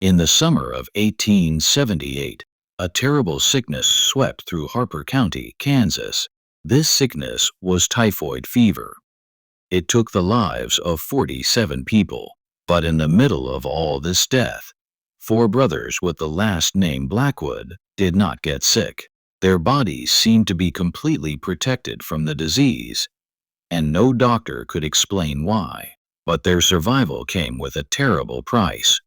In the summer of 1878, a terrible sickness swept through Harper County, Kansas. This sickness was typhoid fever. It took the lives of 47 people. But in the middle of all this death, four brothers with the last name Blackwood did not get sick. Their bodies seemed to be completely protected from the disease, and no doctor could explain why. But their survival came with a terrible price.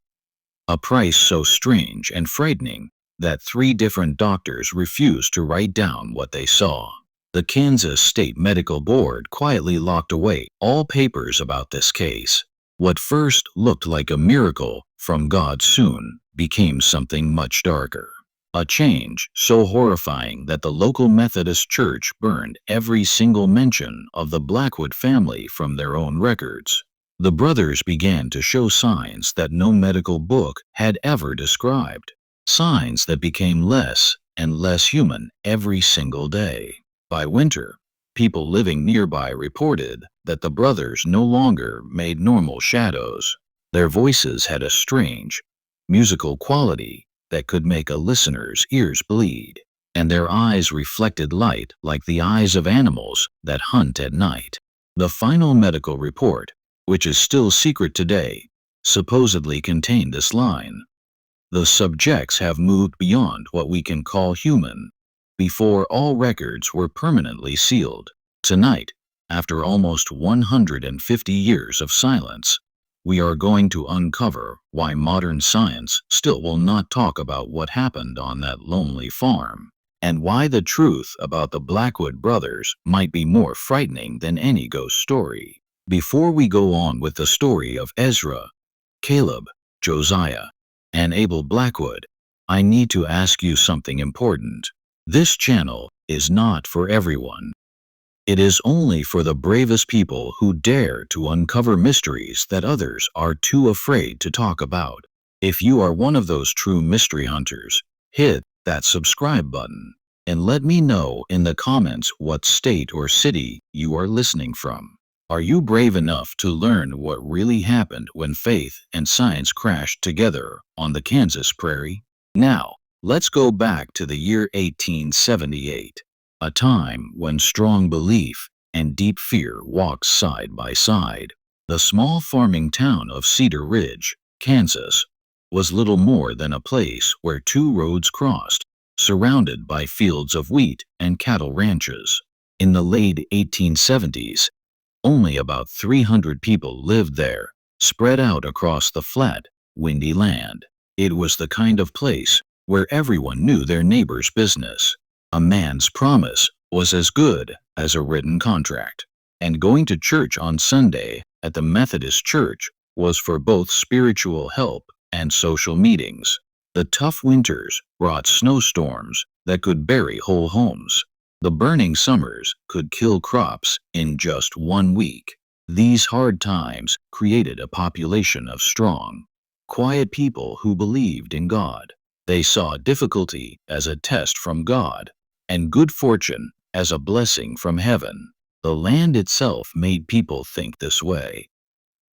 A price so strange and frightening that 3 different doctors refused to write down what they saw. The Kansas State Medical Board quietly locked away all papers about this case. What first looked like a miracle from God soon became something much darker. A change so horrifying that the local Methodist church burned every single mention of the Blackwood family from their own records. The brothers began to show signs that no medical book had ever described, signs that became less and less human every single day. By winter, people living nearby reported that the brothers no longer made normal shadows. Their voices had a strange, musical quality that could make a listener's ears bleed, and their eyes reflected light like the eyes of animals that hunt at night. The final medical report, which is still secret today, supposedly contained this line: "The subjects have moved beyond what we can call human," before all records were permanently sealed. Tonight, after almost 150 years of silence, we are going to uncover why modern science still will not talk about what happened on that lonely farm, and why the truth about the Blackwood brothers might be more frightening than any ghost story. Before we go on with the story of Ezra, Caleb, Josiah, and Abel Blackwood, I need to ask you something important. This channel is not for everyone. It is only for the bravest people who dare to uncover mysteries that others are too afraid to talk about. If you are one of those true mystery hunters, hit that subscribe button and let me know in the comments what state or city you are listening from. Are you brave enough to learn what really happened when faith and science crashed together on the Kansas prairie? Now, let's go back to the year 1878. A time when strong belief and deep fear walked side by side. The small farming town of Cedar Ridge, Kansas, was little more than a place where 2 roads crossed, surrounded by fields of wheat and cattle ranches. In the late 1870s, only about 300 people lived there, spread out across the flat, windy land. It was the kind of place where everyone knew their neighbor's business. A man's promise was as good as a written contract, and going to church on Sunday at the Methodist church was for both spiritual help and social meetings. The tough winters brought snowstorms that could bury whole homes. The burning summers could kill crops in just 1 week. These hard times created a population of strong, quiet people who believed in God. They saw difficulty as a test from God, and good fortune as a blessing from heaven. The land itself made people think this way.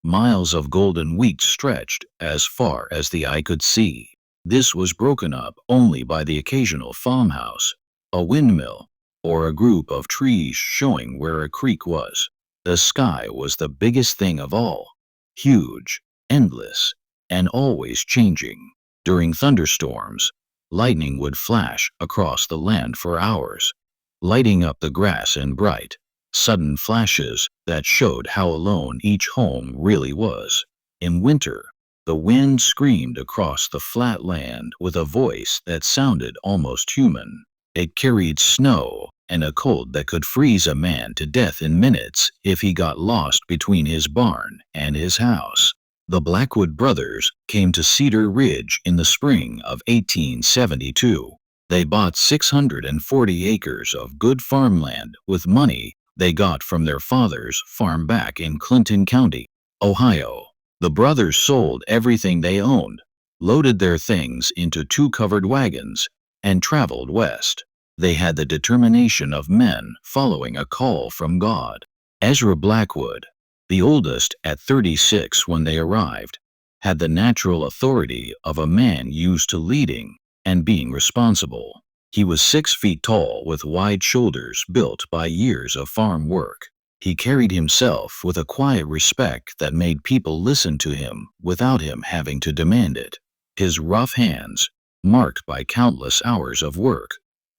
Miles of golden wheat stretched as far as the eye could see. This was broken up only by the occasional farmhouse, a windmill, or a group of trees showing where a creek was. The sky was the biggest thing of all, huge, endless, and always changing. During thunderstorms, lightning would flash across the land for hours, lighting up the grass in bright, sudden flashes that showed how alone each home really was. In winter, the wind screamed across the flat land with a voice that sounded almost human. It carried snow and a cold that could freeze a man to death in minutes if he got lost between his barn and his house. The Blackwood brothers came to Cedar Ridge in the spring of 1872. They bought 640 acres of good farmland with money they got from their father's farm back in Clinton County, Ohio. The brothers sold everything they owned, loaded their things into 2 covered wagons, and traveled west. They had the determination of men following a call from God. Ezra Blackwood, the oldest at 36 when they arrived, had the natural authority of a man used to leading and being responsible. He was 6 feet tall with wide shoulders built by years of farm work. He carried himself with a quiet respect that made people listen to him without him having to demand it. His rough hands, marked by countless hours of work,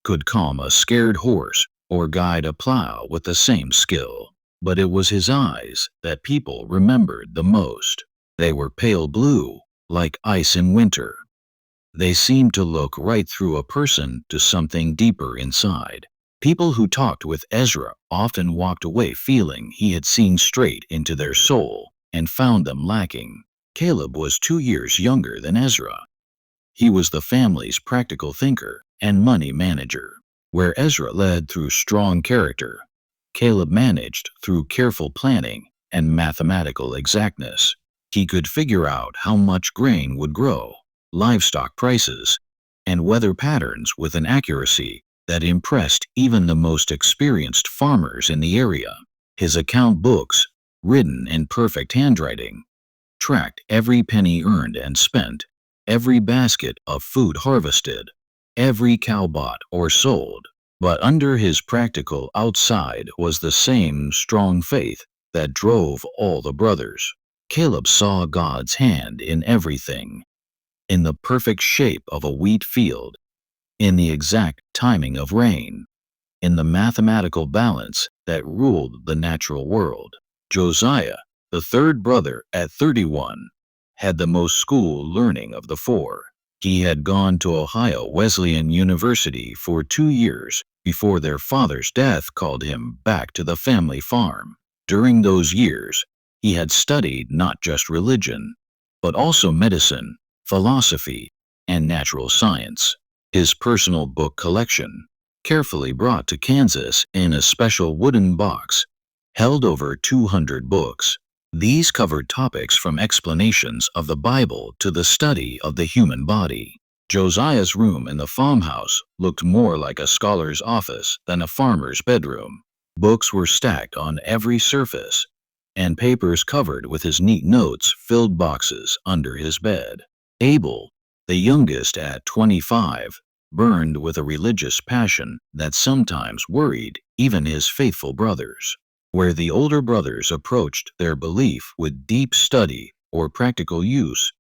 could calm a scared horse or guide a plow with the same skill. But it was his eyes that people remembered the most. They were pale blue, like ice in winter. They seemed to look right through a person to something deeper inside. People who talked with Ezra often walked away feeling he had seen straight into their soul and found them lacking. Caleb was 2 years younger than Ezra. He was the family's practical thinker and money manager. Where Ezra led through strong character, Caleb managed through careful planning and mathematical exactness. He could figure out how much grain would grow, livestock prices, and weather patterns with an accuracy that impressed even the most experienced farmers in the area. His account books, written in perfect handwriting, tracked every penny earned and spent, every basket of food harvested, every cow bought or sold. But under his practical outside was the same strong faith that drove all the brothers. Caleb saw God's hand in everything, in the perfect shape of a wheat field, in the exact timing of rain, in the mathematical balance that ruled the natural world. Josiah, the third brother at 31, had the most school learning of the four. He had gone to Ohio Wesleyan University for 2 years before their father's death called him back to the family farm. During those years, he had studied not just religion, but also medicine, philosophy, and natural science. His personal book collection, carefully brought to Kansas in a special wooden box, held over 200 books. These covered topics from explanations of the Bible to the study of the human body. Josiah's room in the farmhouse looked more like a scholar's office than a farmer's bedroom. Books were stacked on every surface, and papers covered with his neat notes filled boxes under his bed. Abel, the youngest at 25, burned with a religious passion that sometimes worried even his faithful brothers. Where the older brothers approached their belief with deep study or practical use,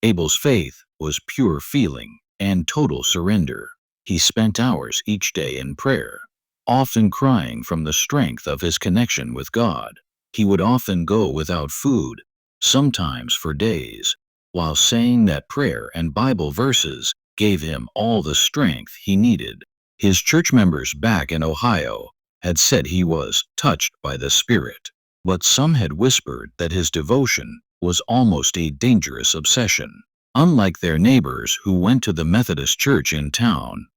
Abel's faith was pure feeling and total surrender. He spent hours each day in prayer, often crying from the strength of his connection with God. He would often go without food, sometimes for days, while saying that prayer and Bible verses gave him all the strength he needed. His church members back in Ohio had said he was touched by the Spirit, but some had whispered that his devotion was almost a dangerous obsession. Unlike their neighbors who went to the Methodist church in town,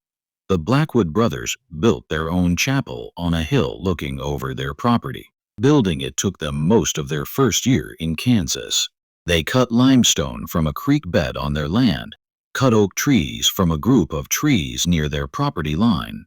the Blackwood brothers built their own chapel on a hill looking over their property. Building it took them most of their first year in Kansas. They cut limestone from a creek bed on their land, cut oak trees from a group of trees near their property line,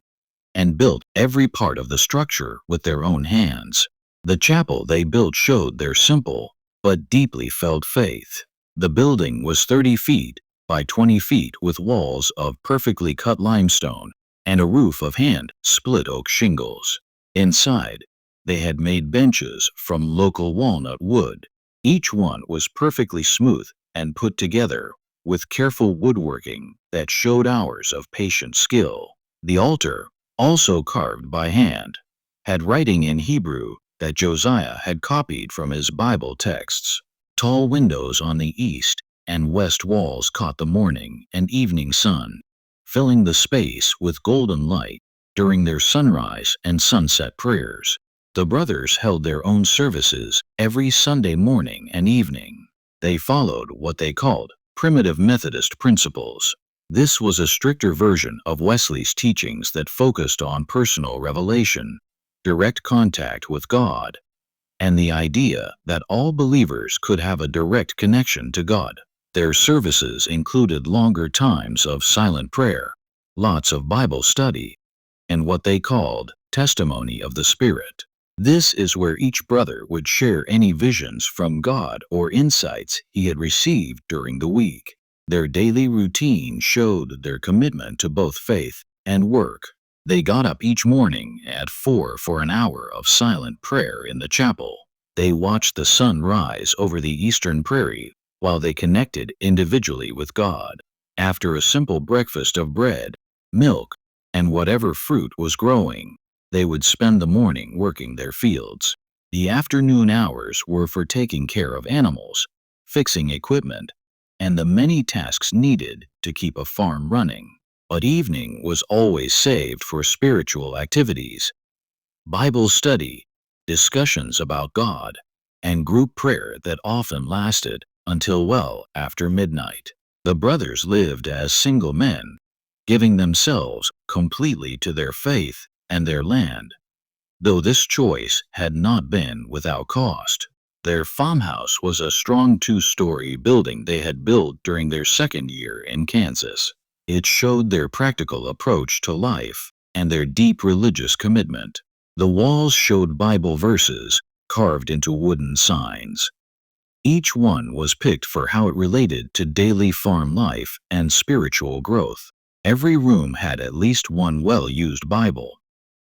and built every part of the structure with their own hands. The chapel they built showed their simple but deeply felt faith. The building was 30 feet by 20 feet with walls of perfectly cut limestone and a roof of hand-split oak shingles. Inside, they had made benches from local walnut wood. Each one was perfectly smooth and put together with careful woodworking that showed hours of patient skill. The altar, also carved by hand, had writing in Hebrew that Josiah had copied from his Bible texts. Tall windows on the east and west walls caught the morning and evening sun, filling the space with golden light during their sunrise and sunset prayers. The brothers held their own services every Sunday morning and evening. They followed what they called primitive Methodist principles. This was a stricter version of Wesley's teachings that focused on personal revelation, direct contact with God, and the idea that all believers could have a direct connection to God. Their services included longer times of silent prayer, lots of Bible study, and what they called testimony of the Spirit. This is where each brother would share any visions from God or insights he had received during the week. Their daily routine showed their commitment to both faith and work. They got up each morning at 4 for an hour of silent prayer in the chapel. They watched the sun rise over the eastern prairie while they connected individually with God. After a simple breakfast of bread, milk, and whatever fruit was growing, they would spend the morning working their fields. The afternoon hours were for taking care of animals, fixing equipment, and the many tasks needed to keep a farm running. But evening was always saved for spiritual activities, Bible study, discussions about God, and group prayer that often lasted until well after midnight. The brothers lived as single men, giving themselves completely to their faith and their land, though this choice had not been without cost. Their farmhouse was a strong two-story building they had built during their second year in Kansas. It showed their practical approach to life and their deep religious commitment. The walls showed Bible verses carved into wooden signs. Each one was picked for how it related to daily farm life and spiritual growth. Every room had at least one well-used Bible,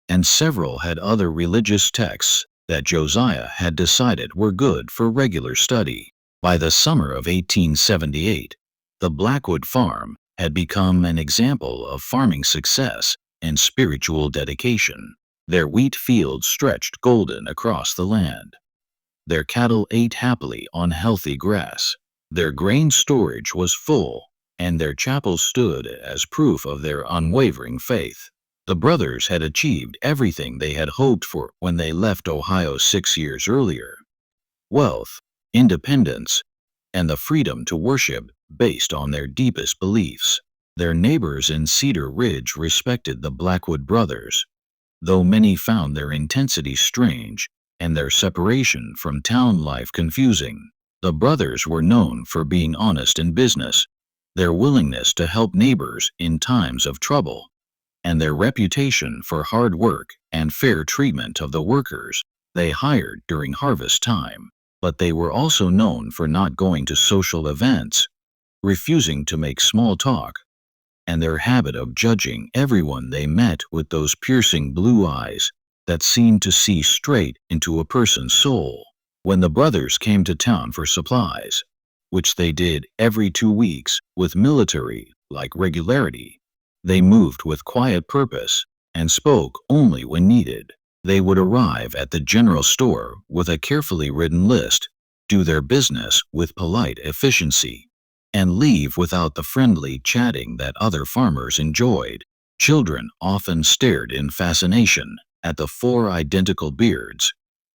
and several had other religious texts that Josiah had decided were good for regular study. By the summer of 1878, the Blackwood farm had become an example of farming success and spiritual dedication. Their wheat fields stretched golden across the land. Their cattle ate happily on healthy grass. Their grain storage was full, and their chapel stood as proof of their unwavering faith. The brothers had achieved everything they had hoped for when they left Ohio 6 years earlier: wealth, independence, and the freedom to worship based on their deepest beliefs. Their neighbors in Cedar Ridge respected the Blackwood brothers, though many found their intensity strange and their separation from town life confusing. The brothers were known for being honest in business, their willingness to help neighbors in times of trouble, and their reputation for hard work and fair treatment of the workers they hired during harvest time. But they were also known for not going to social events, refusing to make small talk, and their habit of judging everyone they met with those piercing blue eyes that seemed to see straight into a person's soul. When the brothers came to town for supplies, which they did every 2 weeks with military-like regularity, they moved with quiet purpose and spoke only when needed. They would arrive at the general store with a carefully written list, do their business with polite efficiency, and leave without the friendly chatting that other farmers enjoyed. Children often stared in fascination at the 4 identical beards,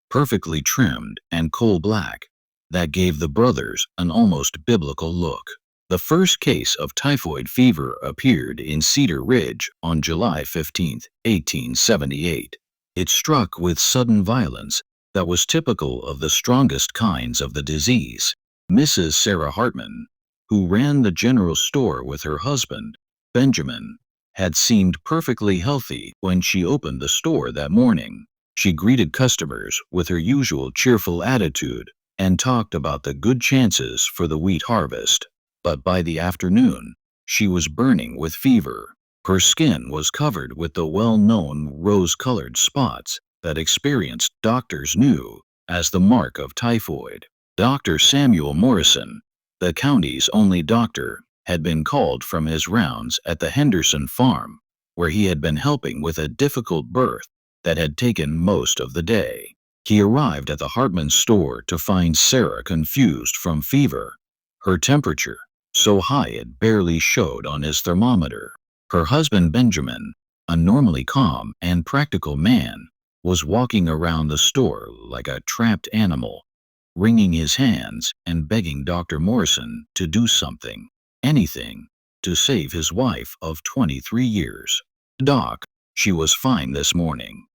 perfectly trimmed and coal black, that gave the brothers an almost biblical look. The first case of typhoid fever appeared in Cedar Ridge on July 15, 1878. It struck with sudden violence that was typical of the strongest kinds of the disease. Mrs. Sarah Hartman, who ran the general store with her husband, Benjamin, had seemed perfectly healthy when she opened the store that morning. She greeted customers with her usual cheerful attitude and talked about the good chances for the wheat harvest. But by the afternoon, she was burning with fever. Her skin was covered with the well-known rose-colored spots that experienced doctors knew as the mark of typhoid. Dr. Samuel Morrison, the county's only doctor, had been called from his rounds at the Henderson farm, where he had been helping with a difficult birth that had taken most of the day. He arrived at the Hartman store to find Sarah confused from fever, her temperature so high it barely showed on his thermometer. Her husband Benjamin, a normally calm and practical man, was walking around the store like a trapped animal, wringing his hands and begging Dr. Morrison to do something, anything, to save his wife of 23 years. "Doc, she was fine this morning,"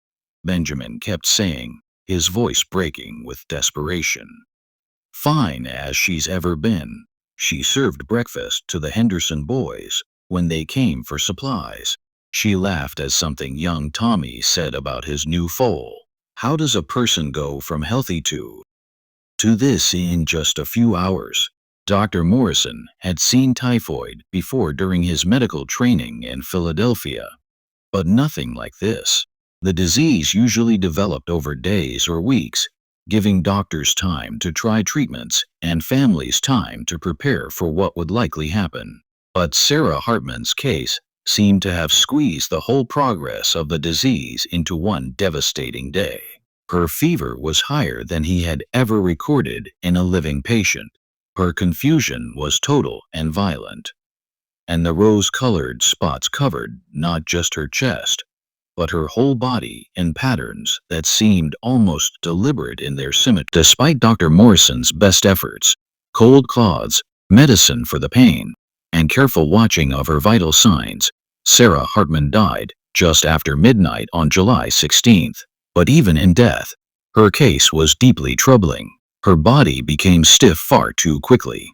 Benjamin kept saying, his voice breaking with desperation. "Fine as she's ever been. She served breakfast to the Henderson boys when they came for supplies." She laughed as something young Tommy said about his new foal. How does a person go from healthy to this in just a few hours? Dr. Morrison had seen typhoid before during his medical training in Philadelphia, but nothing like this. The disease usually developed over days or weeks, giving doctors time to try treatments and families time to prepare for what would likely happen. But Sarah Hartman's case seemed to have squeezed the whole progress of the disease into one devastating day. Her fever was higher than he had ever recorded in a living patient. Her confusion was total and violent, and the rose-colored spots covered not just her chest, but her whole body in patterns that seemed almost deliberate in their symmetry. Despite Dr. Morrison's best efforts, cold cloths, medicine for the pain, and careful watching of her vital signs, Sarah Hartman died just after midnight on July 16th. But even in death, her case was deeply troubling. Her body became stiff far too quickly.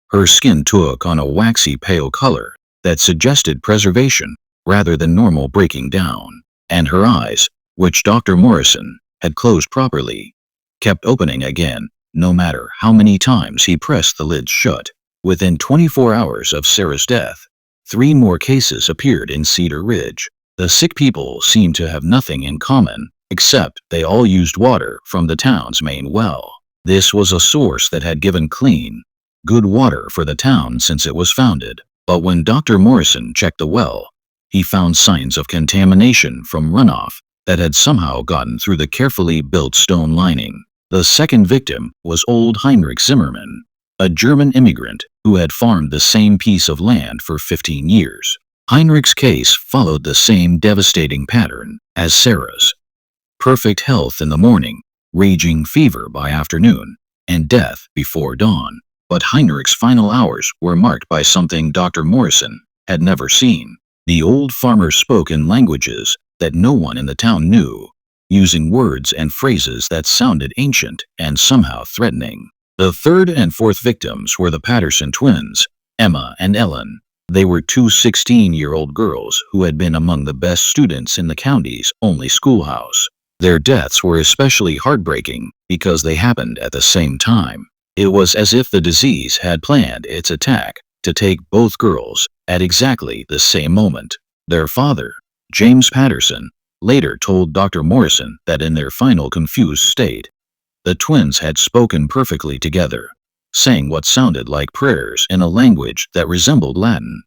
Her skin took on a waxy pale color that suggested preservation rather than normal breaking down, and her eyes, which Dr. Morrison had closed properly, kept opening again, no matter how many times he pressed the lids shut. Within 24 hours of Sarah's death, 3 more cases appeared in Cedar Ridge. The sick people seemed to have nothing in common, except they all used water from the town's main well. This was a source that had given clean, good water for the town since it was founded. But when Dr. Morrison checked the well, he found signs of contamination from runoff that had somehow gotten through the carefully built stone lining. The second victim was old Heinrich Zimmermann, a German immigrant who had farmed the same piece of land for 15 years. Heinrich's case followed the same devastating pattern as Sarah's. Perfect health in the morning, raging fever by afternoon, and death before dawn. But Heinrich's final hours were marked by something Dr. Morrison had never seen. The old farmer spoke in languages that no one in the town knew, using words and phrases that sounded ancient and somehow threatening. The third and fourth victims were the Patterson twins, Emma and Ellen. They were 2 16-year-old girls who had been among the best students in the county's only schoolhouse. Their deaths were especially heartbreaking because they happened at the same time. It was as if the disease had planned its attack to take both girls at exactly the same moment. Their father, James Patterson, later told Dr. Morrison that in their final confused state, the twins had spoken perfectly together, saying what sounded like prayers in a language that resembled Latin,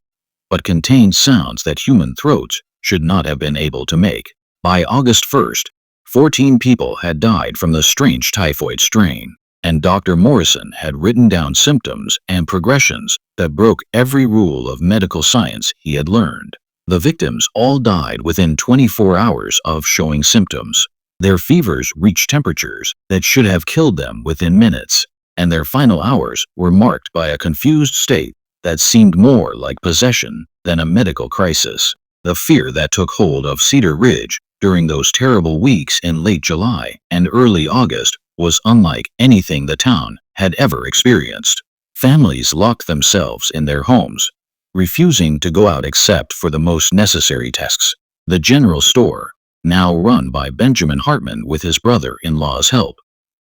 but contained sounds that human throats should not have been able to make. By August 1st, 14 people had died from the strange typhoid strain, and Dr. Morrison had written down symptoms and progressions that broke every rule of medical science he had learned. The victims all died within 24 hours of showing symptoms. Their fevers reached temperatures that should have killed them within minutes, and their final hours were marked by a confused state that seemed more like possession than a medical crisis. The fear that took hold of Cedar Ridge during those terrible weeks in late July and early August was unlike anything the town had ever experienced. Families locked themselves in their homes, refusing to go out except for the most necessary tasks. The general store, now run by Benjamin Hartman with his brother-in-law's help,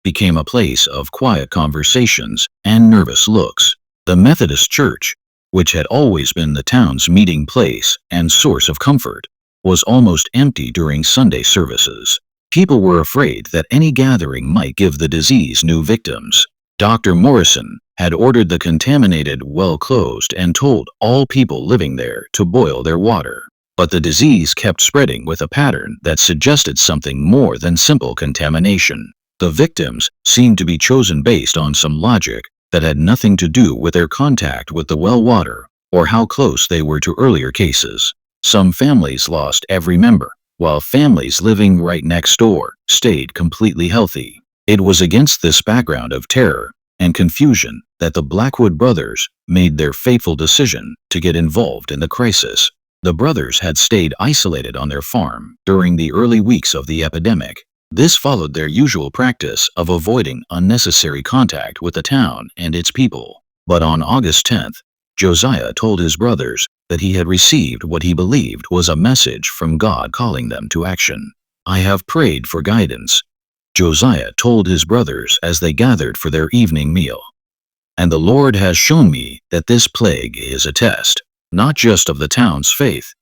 became a place of quiet conversations and nervous looks. The Methodist Church, which had always been the town's meeting place and source of comfort, was almost empty during Sunday services. People were afraid that any gathering might give the disease new victims. Dr. Morrison had ordered the contaminated well closed and told all people living there to boil their water. But the disease kept spreading with a pattern that suggested something more than simple contamination. The victims seemed to be chosen based on some logic that had nothing to do with their contact with the well water or how close they were to earlier cases. Some families lost every member, while families living right next door stayed completely healthy. It was against this background of terror and confusion that the Blackwood brothers made their fateful decision to get involved in the crisis. The brothers had stayed isolated on their farm during the early weeks of the epidemic. This followed their usual practice of avoiding unnecessary contact with the town and its people. But on August 10th, Josiah told his brothers that he had received what he believed was a message from God calling them to action. "I have prayed for guidance," Josiah told his brothers as they gathered for their evening meal. "And the Lord has shown me that this plague is a test, not just of the town's faith,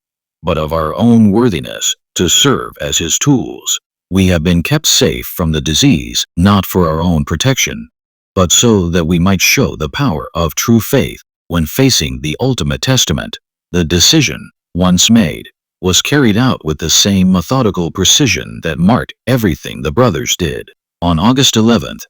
but of our own worthiness to serve as his tools. We have been kept safe from the disease, not for our own protection, but so that we might show the power of true faith when facing the ultimate testament." The decision, once made, was carried out with the same methodical precision that marked everything the brothers did. On August 11th,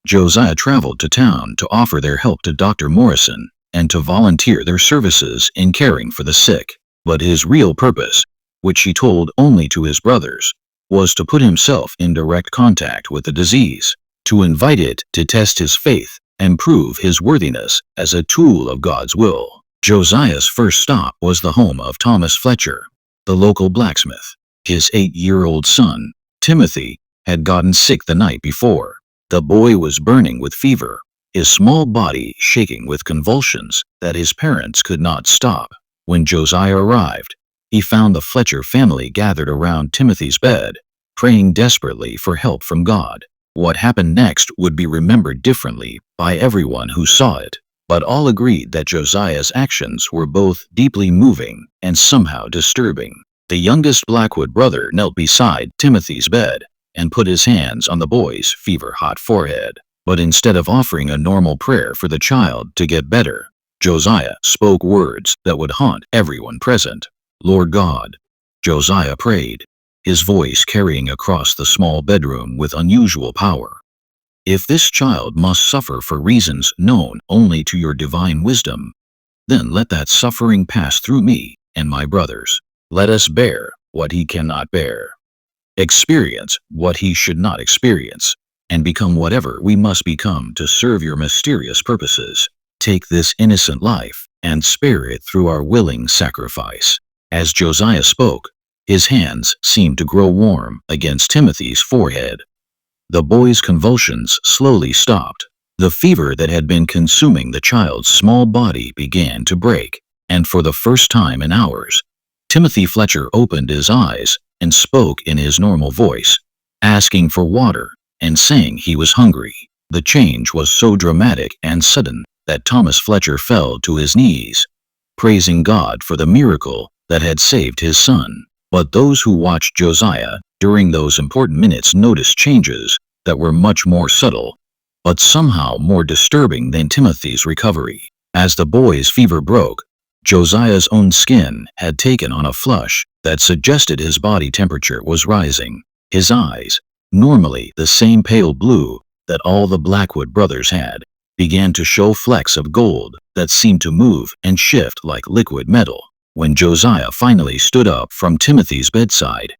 Josiah traveled to town to offer their help to Dr. Morrison and to volunteer their services in caring for the sick. But his real purpose, which he told only to his brothers, was to put himself in direct contact with the disease, to invite it to test his faith and prove his worthiness as a tool of God's will. Josiah's first stop was the home of Thomas Fletcher, the local blacksmith. His 8-year-old son, Timothy, had gotten sick the night before. The boy was burning with fever, his small body shaking with convulsions that his parents could not stop. When Josiah arrived, he found the Fletcher family gathered around Timothy's bed, praying desperately for help from God. What happened next would be remembered differently by everyone who saw it, but all agreed that Josiah's actions were both deeply moving and somehow disturbing. The youngest Blackwood brother knelt beside Timothy's bed and put his hands on the boy's fever-hot forehead. But instead of offering a normal prayer for the child to get better, Josiah spoke words that would haunt everyone present. "Lord God," Josiah prayed, his voice carrying across the small bedroom with unusual power, "if this child must suffer for reasons known only to your divine wisdom, then let that suffering pass through me and my brothers. Let us bear what he cannot bear, experience what he should not experience, and become whatever we must become to serve your mysterious purposes. Take this innocent life and spare it through our willing sacrifice." As Josiah spoke, his hands seemed to grow warm against Timothy's forehead. The boy's convulsions slowly stopped. The fever that had been consuming the child's small body began to break, and for the first time in hours, Timothy Fletcher opened his eyes and spoke in his normal voice, asking for water and saying he was hungry. The change was so dramatic and sudden that Thomas Fletcher fell to his knees, praising God for the miracle that had saved his son. But those who watched Josiah during those important minutes noticed changes that were much more subtle, but somehow more disturbing than Timothy's recovery. As the boy's fever broke, Josiah's own skin had taken on a flush that suggested his body temperature was rising. His eyes, normally the same pale blue that all the Blackwood brothers had, began to show flecks of gold that seemed to move and shift like liquid metal. When Josiah finally stood up from Timothy's bedside,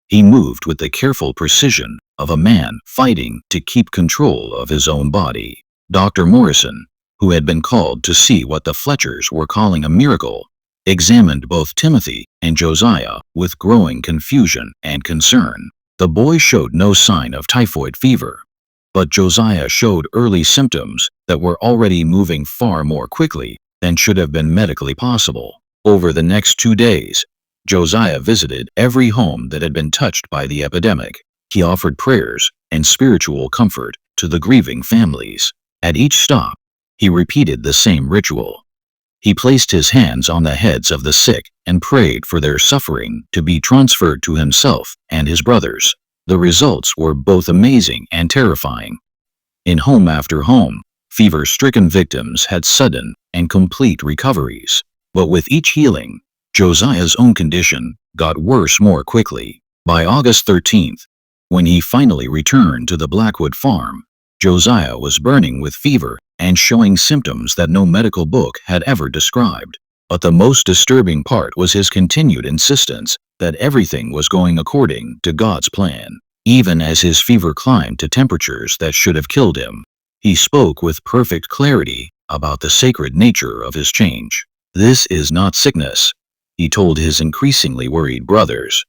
he moved with the careful precision of a man fighting to keep control of his own body. Dr. Morrison, who had been called to see what the Fletchers were calling a miracle, examined both Timothy and Josiah with growing confusion and concern. The boy showed no sign of typhoid fever, but Josiah showed early symptoms that were already moving far more quickly than should have been medically possible. Over the next 2 days, Josiah visited every home that had been touched by the epidemic. He offered prayers and spiritual comfort to the grieving families. At each stop, he repeated the same ritual. He placed his hands on the heads of the sick and prayed for their suffering to be transferred to himself and his brothers. The results were both amazing and terrifying. In home after home, fever-stricken victims had sudden and complete recoveries. But with each healing, Josiah's own condition got worse more quickly. By August 13th, when he finally returned to the Blackwood farm, Josiah was burning with fever and showing symptoms that no medical book had ever described. But the most disturbing part was his continued insistence that everything was going according to God's plan. Even as his fever climbed to temperatures that should have killed him, he spoke with perfect clarity about the sacred nature of his change. "This is not sickness," he told his increasingly worried brothers.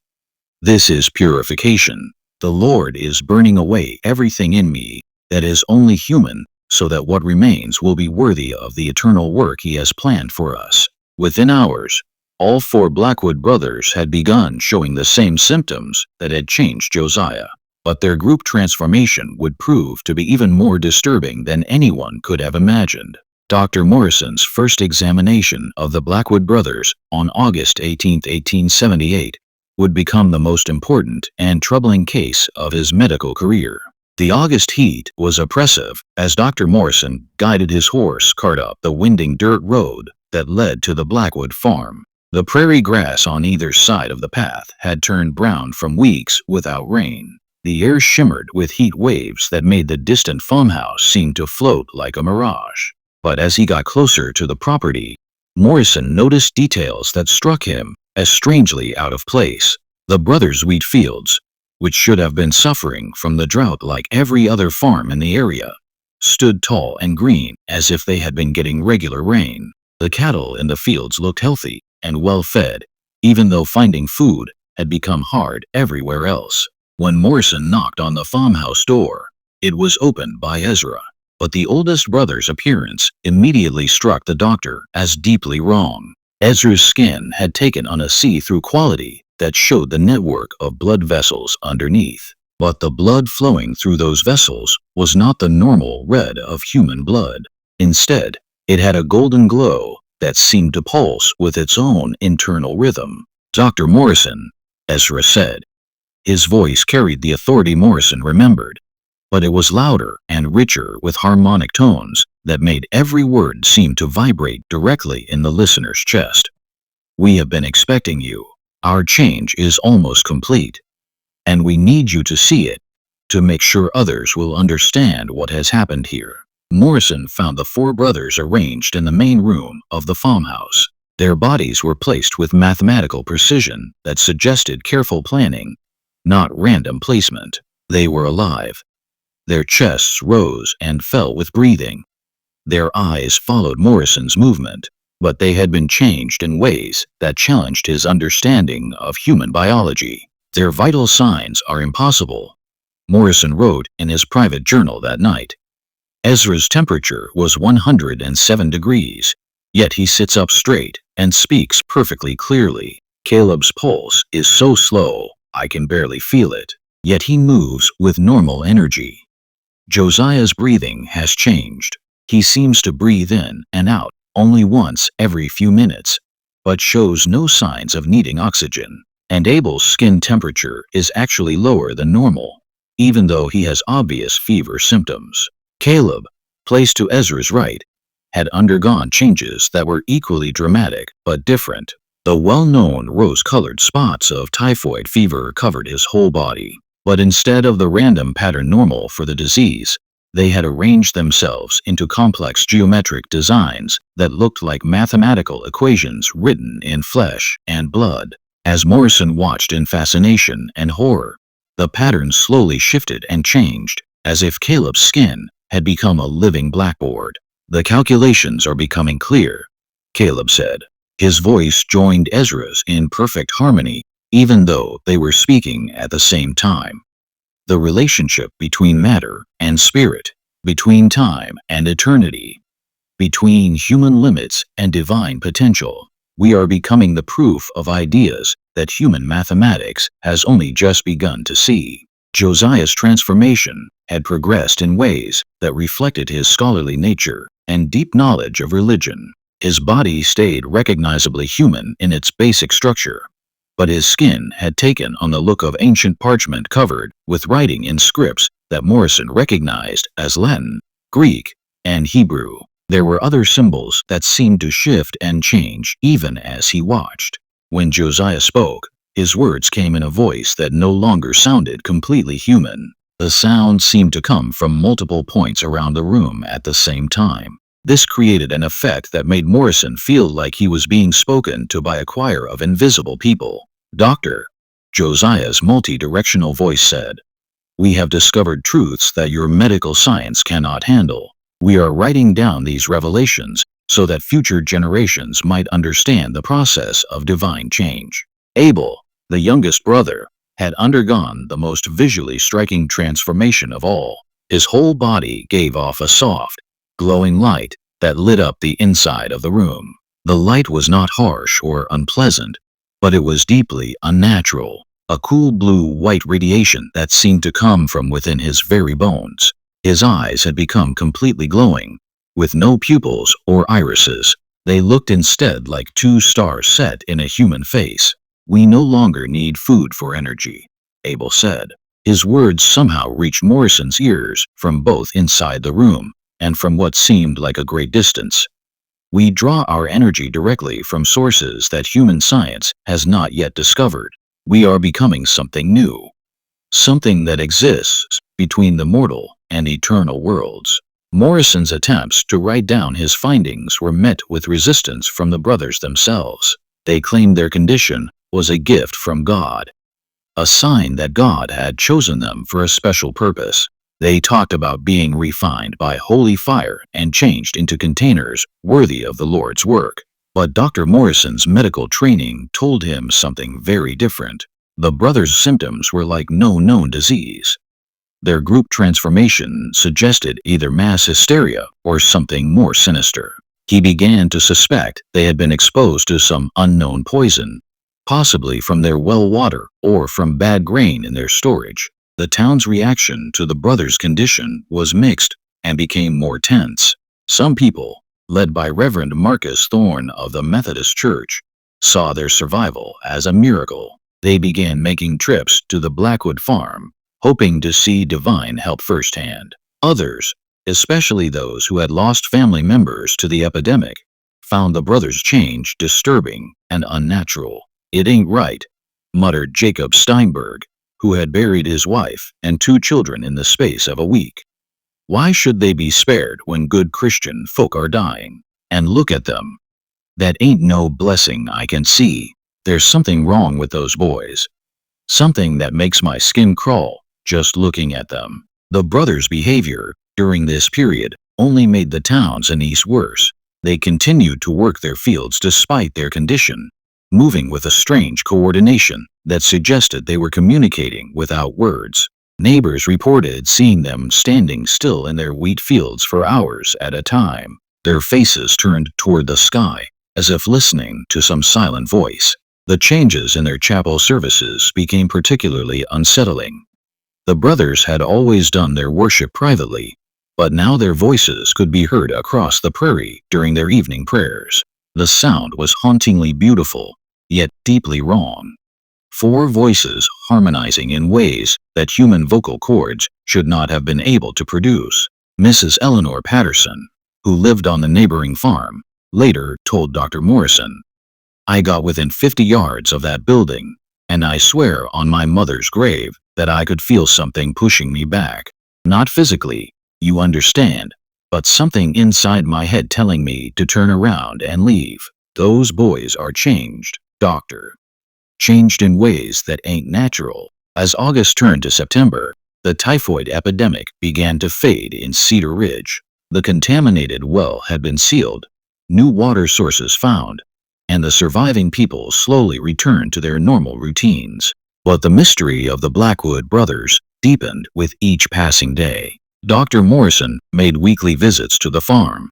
"This is purification. The Lord is burning away everything in me that is only human, so that what remains will be worthy of the eternal work he has planned for us." Within hours, all 4 Blackwood brothers had begun showing the same symptoms that had changed Josiah. But their group transformation would prove to be even more disturbing than anyone could have imagined. Dr. Morrison's first examination of the Blackwood brothers on August 18, 1878, would become the most important and troubling case of his medical career. The August heat was oppressive as Dr. Morrison guided his horse cart up the winding dirt road that led to the Blackwood farm. The prairie grass on either side of the path had turned brown from weeks without rain. The air shimmered with heat waves that made the distant farmhouse seem to float like a mirage. But as he got closer to the property, Morrison noticed details that struck him as strangely out of place. The brothers' wheat fields, which should have been suffering from the drought like every other farm in the area, stood tall and green as if they had been getting regular rain. The cattle in the fields looked healthy and well fed, even though finding food had become hard everywhere else. When Morrison knocked on the farmhouse door, it was opened by Ezra. But the oldest brother's appearance immediately struck the doctor as deeply wrong. Ezra's skin had taken on a see-through quality that showed the network of blood vessels underneath. But the blood flowing through those vessels was not the normal red of human blood. Instead, it had a golden glow that seemed to pulse with its own internal rhythm. "Dr. Morrison," Ezra said. His voice carried the authority Morrison remembered, but it was louder and richer with harmonic tones that made every word seem to vibrate directly in the listener's chest. "We have been expecting you. Our change is almost complete, and we need you to see it, to make sure others will understand what has happened here." Morrison found the four brothers arranged in the main room of the farmhouse. Their bodies were placed with mathematical precision that suggested careful planning, not random placement. They were alive. Their chests rose and fell with breathing. Their eyes followed Morrison's movement, but they had been changed in ways that challenged his understanding of human biology. "Their vital signs are impossible," Morrison wrote in his private journal that night. "Ezra's temperature was 107 degrees, yet he sits up straight and speaks perfectly clearly. Caleb's pulse is so slow, I can barely feel it, yet he moves with normal energy. Josiah's breathing has changed. He seems to breathe in and out only once every few minutes, but shows no signs of needing oxygen. And Abel's skin temperature is actually lower than normal, even though he has obvious fever symptoms. Caleb, placed to Ezra's right, had undergone changes that were equally dramatic but different. The well-known rose-colored spots of typhoid fever covered his whole body. But instead of the random pattern normal for the disease, they had arranged themselves into complex geometric designs that looked like mathematical equations written in flesh and blood. As Morrison watched in fascination and horror, the patterns slowly shifted and changed, as if Caleb's skin had become a living blackboard. "The calculations are becoming clear," Caleb said. His voice joined Ezra's in perfect harmony, even though they were speaking at the same time. "The relationship between matter and spirit, between time and eternity, between human limits and divine potential. We are becoming the proof of ideas that human mathematics has only just begun to see." Josiah's transformation had progressed in ways that reflected his scholarly nature and deep knowledge of religion. His body stayed recognizably human in its basic structure, but his skin had taken on the look of ancient parchment covered with writing in scripts that Morrison recognized as Latin, Greek, and Hebrew. There were other symbols that seemed to shift and change even as he watched. When Josiah spoke, his words came in a voice that no longer sounded completely human. The sound seemed to come from multiple points around the room at the same time. This created an effect that made Morrison feel like he was being spoken to by a choir of invisible people. "Doctor," Josiah's multi-directional voice said, "we have discovered truths that your medical science cannot handle. We are writing down these revelations so that future generations might understand the process of divine change." Abel, the youngest brother, had undergone the most visually striking transformation of all. His whole body gave off a soft, glowing light that lit up the inside of the room. The light was not harsh or unpleasant, but it was deeply unnatural. a cool blue-white radiation that seemed to come from within his very bones. His eyes had become completely glowing, with no pupils or irises. They looked instead like two stars set in a human face. "We no longer need food for energy," Abel said. His words somehow reached Morrison's ears from both inside the room and from what seemed like a great distance. "We draw our energy directly from sources that human science has not yet discovered. We are becoming something new, something that exists between the mortal and eternal worlds." Morrison's attempts to write down his findings were met with resistance from the brothers themselves. They claimed their condition was a gift from God, a sign that God had chosen them for a special purpose. They talked about being refined by holy fire and changed into containers worthy of the Lord's work. But Dr. Morrison's medical training told him something very different. The brothers' symptoms were like no known disease. Their group transformation suggested either mass hysteria or something more sinister. He began to suspect they had been exposed to some unknown poison, possibly from their well water or from bad grain in their storage. The town's reaction to the brothers' condition was mixed and became more tense. Some people, led by Reverend Marcus Thorne of the Methodist Church, saw their survival as a miracle. They began making trips to the Blackwood farm, hoping to see divine help firsthand. Others, especially those who had lost family members to the epidemic, found the brothers' change disturbing and unnatural. "It ain't right," muttered Jacob Steinberg, who had buried his wife and 2 children in the space of a week. "Why should they be spared when good Christian folk are dying? And look at them. That ain't no blessing I can see. There's something wrong with those boys. Something that makes my skin crawl just looking at them." The brothers' behavior during this period only made the town's unease worse. They continued to work their fields despite their condition, moving with a strange coordination that suggested they were communicating without words. Neighbors reported seeing them standing still in their wheat fields for hours at a time, their faces turned toward the sky, as if listening to some silent voice. The changes in their chapel services became particularly unsettling. The brothers had always done their worship privately, but now their voices could be heard across the prairie during their evening prayers. The sound was hauntingly beautiful, yet deeply wrong. 4 voices harmonizing in ways that human vocal cords should not have been able to produce. Mrs. Eleanor Patterson, who lived on the neighboring farm, later told Dr. Morrison, "I got within 50 yards of that building, and I swear on my mother's grave that I could feel something pushing me back. Not physically, you understand, but something inside my head telling me to turn around and leave. Those boys are changed, doctor. Changed in ways that ain't natural." As August turned to September, the typhoid epidemic began to fade in Cedar Ridge. The contaminated well had been sealed, new water sources found, and the surviving people slowly returned to their normal routines. But the mystery of the Blackwood brothers deepened with each passing day. Dr. Morrison made weekly visits to the farm.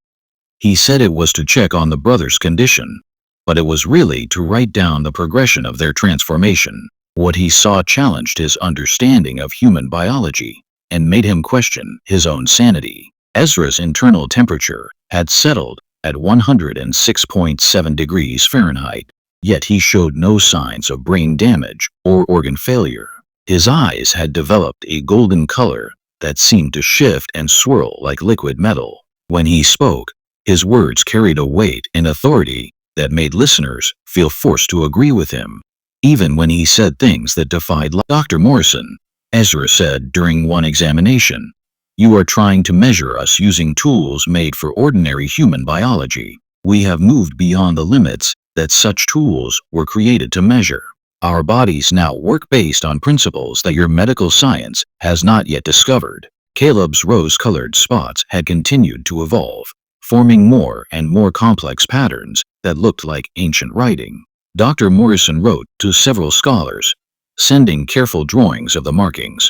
He said it was to check on the brothers' condition, but it was really to write down the progression of their transformation. What he saw challenged his understanding of human biology and made him question his own sanity. Ezra's internal temperature had settled at 106.7 degrees Fahrenheit, yet he showed no signs of brain damage or organ failure. His eyes had developed a golden color that seemed to shift and swirl like liquid metal. When he spoke, his words carried a weight and authority that made listeners feel forced to agree with him, even when he said things that defied logic. "Dr. Morrison," Ezra said during one examination, "you are trying to measure us using tools made for ordinary human biology. We have moved beyond the limits that such tools were created to measure. Our bodies now work based on principles that your medical science has not yet discovered." Caleb's rose-colored spots had continued to evolve, forming more and more complex patterns that looked like ancient writing. Dr. Morrison wrote to several scholars, sending careful drawings of the markings,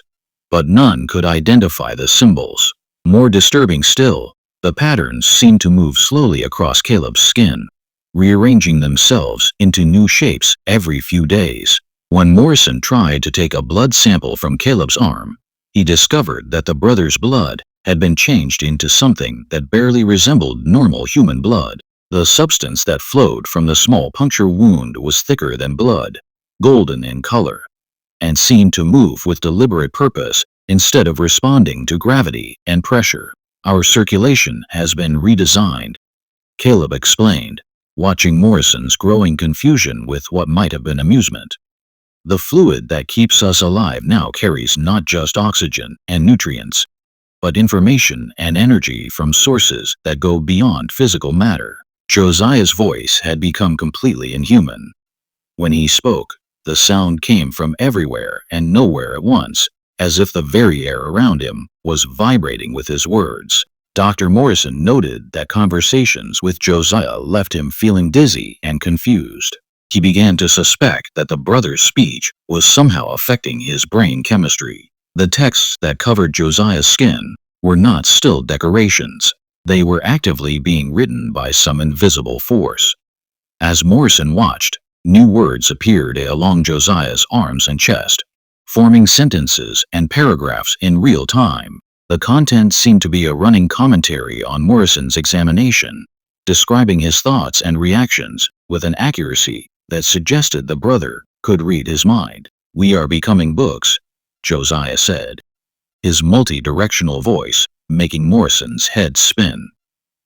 but none could identify the symbols. More disturbing still, the patterns seemed to move slowly across Caleb's skin, rearranging themselves into new shapes every few days. When Morrison tried to take a blood sample from Caleb's arm, he discovered that the brother's blood had been changed into something that barely resembled normal human blood. The substance that flowed from the small puncture wound was thicker than blood, golden in color, and seemed to move with deliberate purpose instead of responding to gravity and pressure. Our circulation has been redesigned, Caleb explained, watching Morrison's growing confusion with what might have been amusement. The fluid that keeps us alive now carries not just oxygen and nutrients, but information and energy from sources that go beyond physical matter. Josiah's voice had become completely inhuman. When he spoke, the sound came from everywhere and nowhere at once, as if the very air around him was vibrating with his words. Dr. Morrison noted that conversations with Josiah left him feeling dizzy and confused. He began to suspect that the brother's speech was somehow affecting his brain chemistry. The texts that covered Josiah's skin were not still decorations. They were actively being written by some invisible force. As Morrison watched, new words appeared along Josiah's arms and chest, forming sentences and paragraphs in real time. The content seemed to be a running commentary on Morrison's examination, describing his thoughts and reactions with an accuracy that suggested the brother could read his mind. "We are becoming books," Josiah said, his multi-directional voice making Morrison's head spin.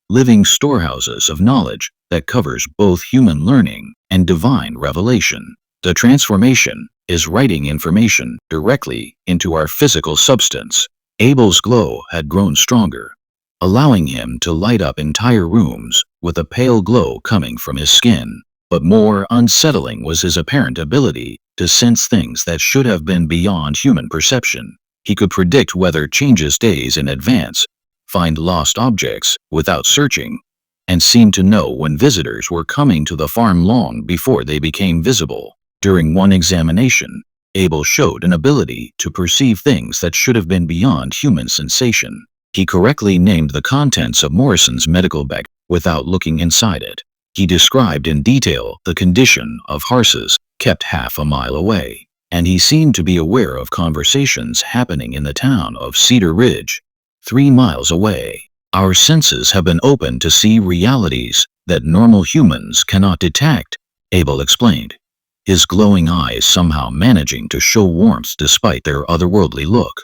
"Living storehouses of knowledge that covers both human learning and divine revelation. The transformation is writing information directly into our physical substance." Abel's glow had grown stronger, allowing him to light up entire rooms with a pale glow coming from his skin. But more unsettling was his apparent ability to sense things that should have been beyond human perception. He could predict weather changes days in advance, find lost objects without searching, and seemed to know when visitors were coming to the farm long before they became visible. During one examination, Abel showed an ability to perceive things that should have been beyond human sensation. He correctly named the contents of Morrison's medical bag without looking inside it. He described in detail the condition of horses kept half a mile away, and he seemed to be aware of conversations happening in the town of Cedar Ridge, 3 miles away. "Our senses have been opened to see realities that normal humans cannot detect," Abel explained, his glowing eyes somehow managing to show warmth despite their otherworldly look.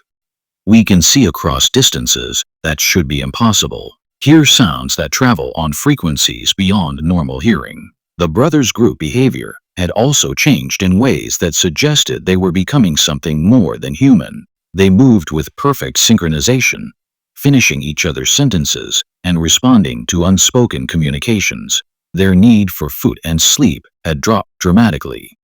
"We can see across distances that should be impossible, hear sounds that travel on frequencies beyond normal hearing." The brothers' group behavior had also changed in ways that suggested they were becoming something more than human. They moved with perfect synchronization, finishing each other's sentences and responding to unspoken communications. Their need for food and sleep had dropped dramatically.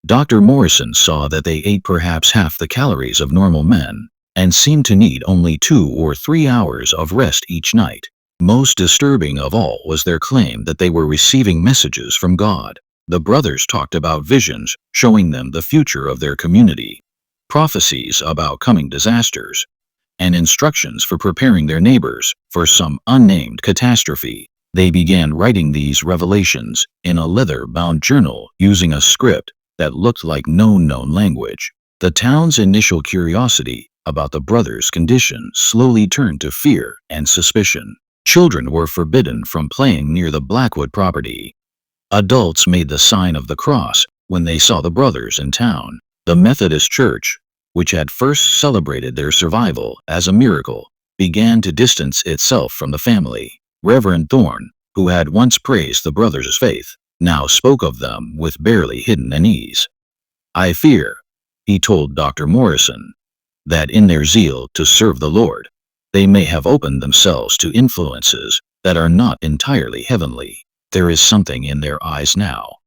Dr. Morrison saw that they ate perhaps half the calories of normal men, and seemed to need only 2 or 3 hours of rest each night. Most disturbing of all was their claim that they were receiving messages from God. The brothers talked about visions showing them the future of their community, prophecies about coming disasters, and instructions for preparing their neighbors for some unnamed catastrophe. They began writing these revelations in a leather-bound journal using a script that looked like no known language. The town's initial curiosity about the brothers' condition slowly turned to fear and suspicion. Children were forbidden from playing near the Blackwood property. Adults made the sign of the cross when they saw the brothers in town. The Methodist Church, which had first celebrated their survival as a miracle, began to distance itself from the family. Reverend Thorne, who had once praised the brothers' faith, now spoke of them with barely hidden unease. "I fear," he told Dr. Morrison, "that in their zeal to serve the Lord, they may have opened themselves to influences that are not entirely heavenly. There is something in their eyes now,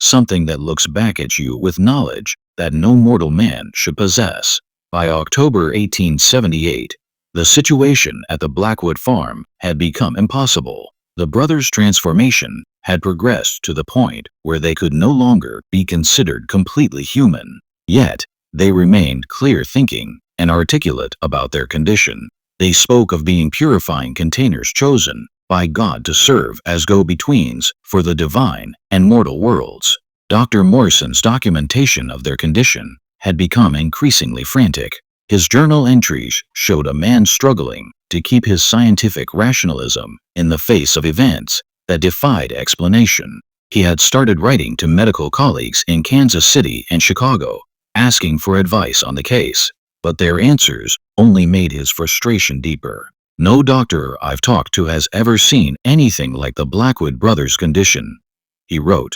something that looks back at you with knowledge that no mortal man should possess." By October 1878, the situation at the Blackwood farm had become impossible. The brothers' transformation had progressed to the point where they could no longer be considered completely human. Yet, they remained clear-thinking and articulate about their condition. They spoke of being purifying containers chosen by God to serve as go-betweens for the divine and mortal worlds. Dr. Morrison's documentation of their condition had become increasingly frantic. His journal entries showed a man struggling to keep his scientific rationalism in the face of events that defied explanation. He had started writing to medical colleagues in Kansas City and Chicago, asking for advice on the case, but their answers only made his frustration deeper. No doctor I've talked to has ever seen anything like the Blackwood brothers' condition, he wrote.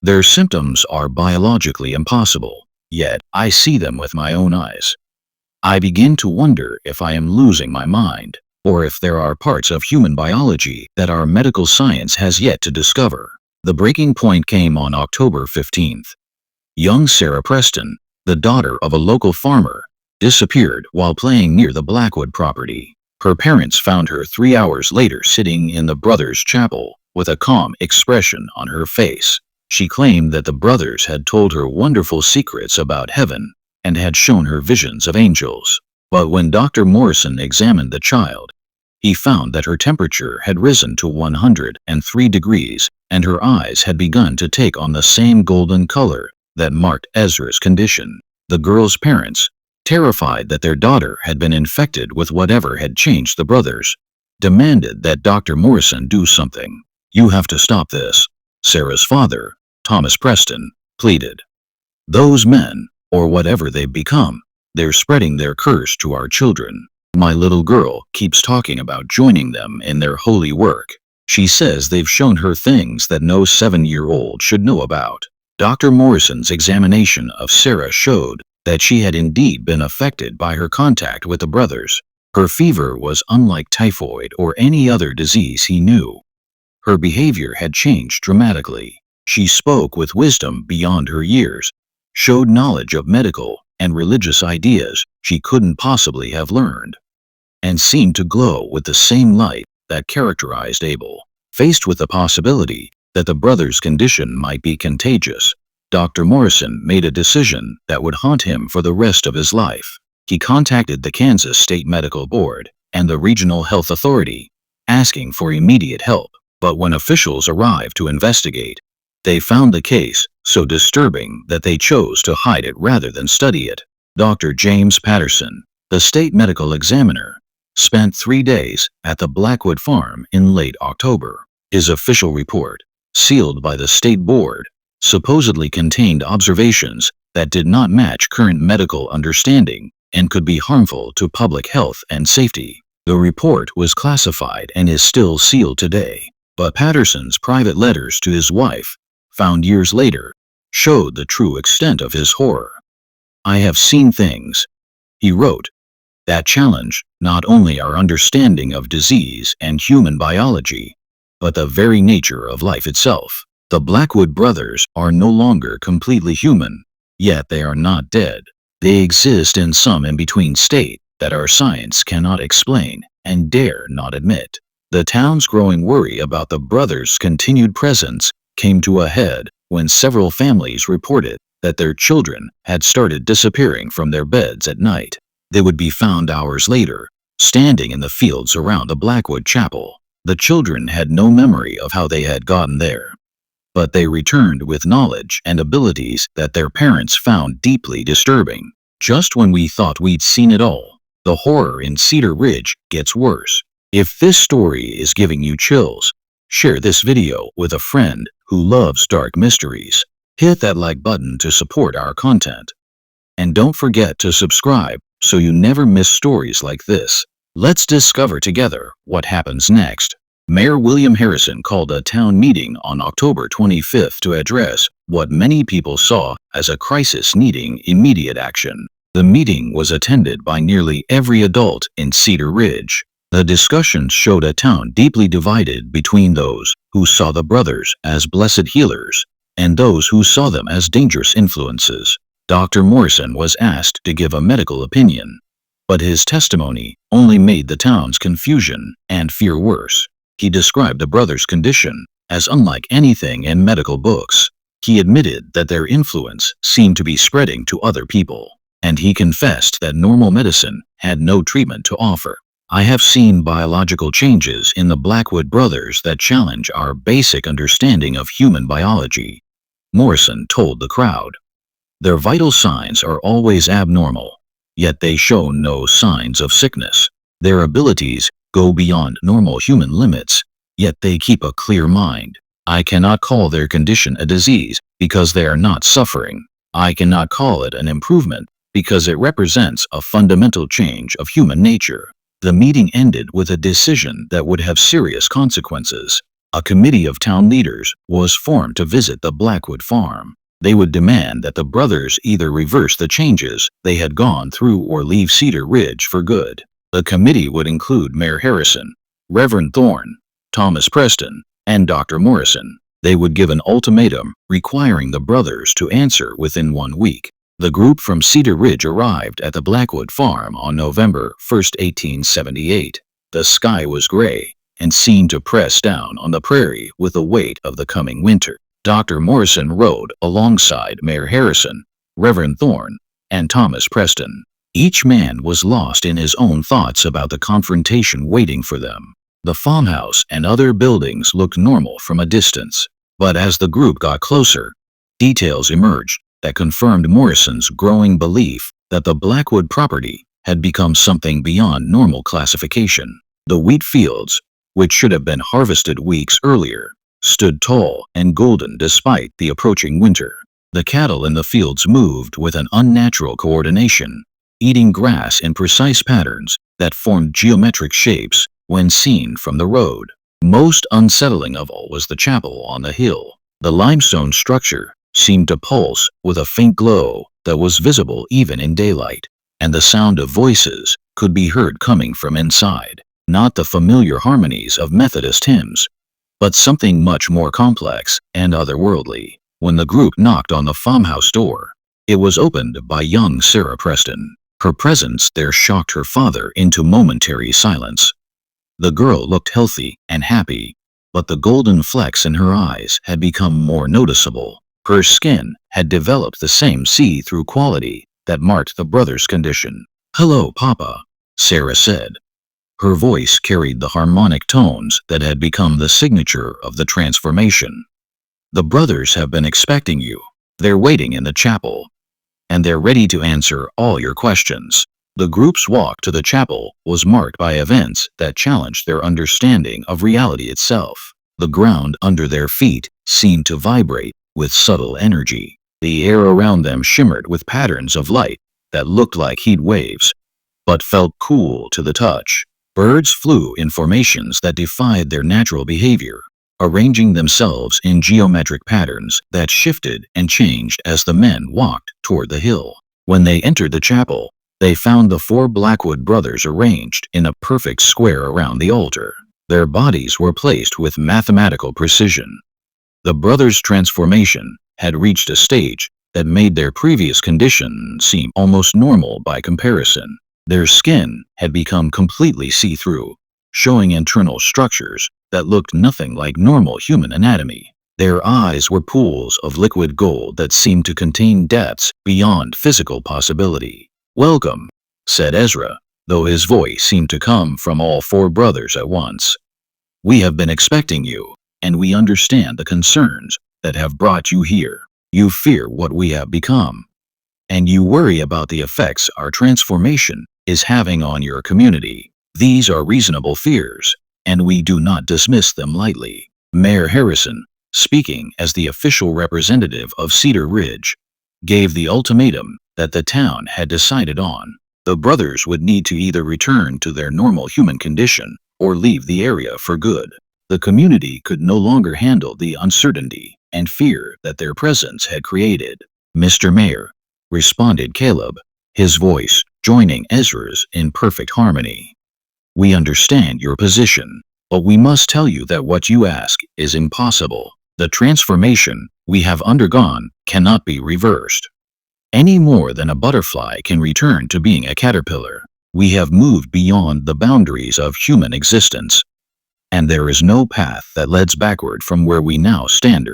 Their symptoms are biologically impossible, yet I see them with my own eyes. I begin to wonder if I am losing my mind, or if there are parts of human biology that our medical science has yet to discover. The breaking point came on October 15th. Young Sarah Preston, the daughter of a local farmer, disappeared while playing near the Blackwood property. Her parents found her 3 hours later sitting in the brothers' chapel with a calm expression on her face. She claimed that the brothers had told her wonderful secrets about heaven and had shown her visions of angels. But when Dr. Morrison examined the child, he found that her temperature had risen to 103 degrees, and her eyes had begun to take on the same golden color that marked Ezra's condition. The girl's parents, terrified that their daughter had been infected with whatever had changed the brothers, demanded that Dr. Morrison do something. "You have to stop this," Sarah's father, Thomas Preston, pleaded. "Those men, or whatever they've become, they're spreading their curse to our children. My little girl keeps talking about joining them in their holy work. She says they've shown her things that no 7-year-old should know about." Dr. Morrison's examination of Sarah showed that she had indeed been affected by her contact with the brothers. Her fever was unlike typhoid or any other disease he knew. Her behavior had changed dramatically. She spoke with wisdom beyond her years, showed knowledge of medical and religious ideas she couldn't possibly have learned, and seemed to glow with the same light that characterized Abel. Faced with the possibility that the brothers' condition might be contagious, Dr. Morrison made a decision that would haunt him for the rest of his life. He contacted the Kansas State Medical Board and the Regional Health Authority, asking for immediate help. But when officials arrived to investigate, they found the case so disturbing that they chose to hide it rather than study it. Dr. James Patterson, the state medical examiner, spent 3 days at the Blackwood farm in late October. His official report, sealed by the state board, supposedly contained observations that did not match current medical understanding and could be harmful to public health and safety. The report was classified and is still sealed today, but Patterson's private letters to his wife, found years later, showed the true extent of his horror. "I have seen things," he wrote, "that challenge not only our understanding of disease and human biology, but the very nature of life itself. The Blackwood brothers are no longer completely human, yet they are not dead. They exist in some in-between state that our science cannot explain and dare not admit." The town's growing worry about the brothers' continued presence came to a head when several families reported that their children had started disappearing from their beds at night. They would be found hours later, standing in the fields around the Blackwood chapel. The children had no memory of how they had gotten there, but they returned with knowledge and abilities that their parents found deeply disturbing. Just when we thought we'd seen it all, the horror in Cedar Ridge gets worse. If this story is giving you chills, share this video with a friend who loves dark mysteries. Hit that like button to support our content. And don't forget to subscribe so you never miss stories like this. Let's discover together what happens next. Mayor William Harrison called a town meeting on October 25th to address what many people saw as a crisis needing immediate action. The meeting was attended by nearly every adult in Cedar Ridge. The discussion showed a town deeply divided between those who saw the brothers as blessed healers and those who saw them as dangerous influences. Dr. Morrison was asked to give a medical opinion, but his testimony only made the town's confusion and fear worse. He described the brothers' condition as unlike anything in medical books. He admitted that their influence seemed to be spreading to other people, and he confessed that normal medicine had no treatment to offer. "I have seen biological changes in the Blackwood brothers that challenge our basic understanding of human biology," Morrison told the crowd. Their vital signs are always abnormal, yet they show no signs of sickness. Their abilities go beyond normal human limits, yet they keep a clear mind. I cannot call their condition a disease because they are not suffering. I cannot call it an improvement because it represents a fundamental change of human nature. The meeting ended with a decision that would have serious consequences. A committee of town leaders was formed to visit the Blackwood farm. They would demand that the brothers either reverse the changes they had gone through or leave Cedar Ridge for good. The committee would include Mayor Harrison, Reverend Thorne, Thomas Preston, and Dr. Morrison. They would give an ultimatum requiring the brothers to answer within 1 week. The group from Cedar Ridge arrived at the Blackwood farm on November 1, 1878. The sky was gray and seemed to press down on the prairie with the weight of the coming winter. Dr. Morrison rode alongside Mayor Harrison, Reverend Thorne, and Thomas Preston. Each man was lost in his own thoughts about the confrontation waiting for them. The farmhouse and other buildings looked normal from a distance, but as the group got closer, details emerged that confirmed Morrison's growing belief that the Blackwood property had become something beyond normal classification. The wheat fields, which should have been harvested weeks earlier, stood tall and golden despite the approaching winter. The cattle in the fields moved with an unnatural coordination, eating grass in precise patterns that formed geometric shapes when seen from the road. Most unsettling of all was the chapel on the hill. The limestone structure seemed to pulse with a faint glow that was visible even in daylight, and the sound of voices could be heard coming from inside. Not the familiar harmonies of Methodist hymns, but something much more complex and otherworldly. When the group knocked on the farmhouse door, it was opened by young Sarah Preston. Her presence there shocked her father into momentary silence. The girl looked healthy and happy, but the golden flecks in her eyes had become more noticeable. Her skin had developed the same see-through quality that marked the brothers' condition. "Hello, Papa," Sarah said. Her voice carried the harmonic tones that had become the signature of the transformation. "The brothers have been expecting you. They're waiting in the chapel, and they're ready to answer all your questions." The group's walk to the chapel was marked by events that challenged their understanding of reality itself. The ground under their feet seemed to vibrate with subtle energy. The air around them shimmered with patterns of light that looked like heat waves, but felt cool to the touch. Birds flew in formations that defied their natural behavior, arranging themselves in geometric patterns that shifted and changed as the men walked toward the hill. When they entered the chapel, they found the 4 Blackwood brothers arranged in a perfect square around the altar. Their bodies were placed with mathematical precision. The brothers' transformation had reached a stage that made their previous condition seem almost normal by comparison. Their skin had become completely see-through, showing internal structures that looked nothing like normal human anatomy. Their eyes were pools of liquid gold that seemed to contain depths beyond physical possibility. "Welcome," said Ezra, though his voice seemed to come from all 4 brothers at once. "We have been expecting you, and we understand the concerns that have brought you here. You fear what we have become, and you worry about the effects our transformation is having on your community. These are reasonable fears, and we do not dismiss them lightly." Mayor Harrison, speaking as the official representative of Cedar Ridge, gave the ultimatum that the town had decided on. The brothers would need to either return to their normal human condition or leave the area for good. The community could no longer handle the uncertainty and fear that their presence had created. "Mr. Mayor," responded Caleb, his voice joining Ezra's in perfect harmony, "we understand your position, but we must tell you that what you ask is impossible. The transformation we have undergone cannot be reversed. Any more than a butterfly can return to being a caterpillar. We have moved beyond the boundaries of human existence, and there is no path that leads backward from where we now stand."